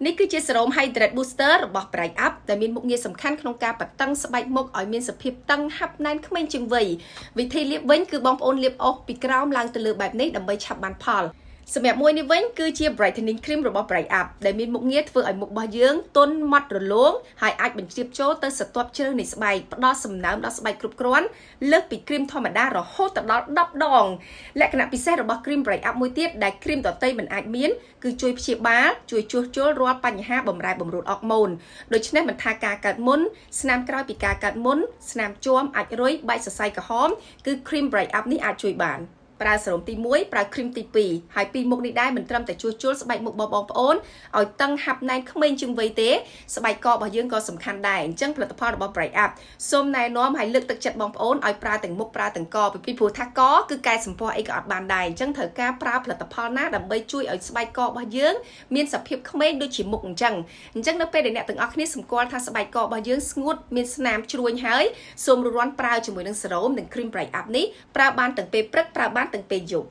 នេះគឺជាសេរ៉ូម Hydrate Booster របស់ Bright Up ដែលមានមុខងារសំខាន់ក្នុងការបន្តឹងស្បែកមុខឲ្យមានសភាពតឹងហាប់ណែនក្មេងជាងវ័យវិធីលាបវិញគឺបងប្អូនលាបអុសពីក្រោមឡើងទៅលើបែបនេះដើម្បីឆាប់បានផលសម្រាប់មួយនេះវិញគឺជា Brightening Cream របស់ Bright Up ដែលមានមុខងារធ្វើឲ្យមុខរបស់យើងទន់ម៉ត់រលោងហើយអាចបញ្ជ្រាបចូលទៅស្រទាប់ជ្រៅនៃស្បែកផ្ដល់សំណើមដល់ស្បែកគ្រប់គ្រាន់លើសពីគ្រីមធម្មតារហូតដល់10ដងលក្ខណៈពិសេសរបស់ Cream Bright Up មួយទៀតដែលគ្រីមដតៃមិនអាចមានគឺជួយព្យាបាលជួយជួសជុលរាល់បញ្ហាបំរែបំរួលអរម៉ូនដូច្នេះមិនថាការកើតមុនស្នាមក្រោយពីការកើតមុនស្នាមជួមអាចរុយបែកសរសៃក្រហមគឺ Cream Bright Up នេះអាចជួយបានប្រើសេរ៉ូមទី1ប្រើគ្រីមទី2ហើយពីរមុខនេះដែរមិនត្រឹមតែជួសជុលស្បែកមុខបងប្អូនឲ្យតឹងហាប់ណែនក្មេងជាងវ័យទេស្បែកករបស់យើងក៏សំខាន់ដែរអញ្ចឹងផលិតផលរបស់ Bright Up សូមណែនាំឲ្យលើកទឹកចិត្តបងប្អូនឲ្យប្រើទាំងមុខប្រើទាំងកពីព្រោះថាកគឺកែសម្ផស្សអីក៏អត់បានដែរអញ្ចឹងត្រូវការប្រើផលិតផលណាដើម្បីជួយឲ្យស្បែកករបស់យើងមានសភាពក្មេងដូចជាមុខអញ្ចឹងនៅពេលដែលអ្នកទាំងអស់គ្នាសម្គាល់ថាស្បែកករបស់យើងស្ងួតមានស្នាមជ្រួញហើយសូមរវល់ប្រើជាមួយនឹងសេរ៉ូមនិងគ្រីម Bright Up នេះប្រើបានទាំងពេលព្រឹកប្រើបានទាំងពេលយប់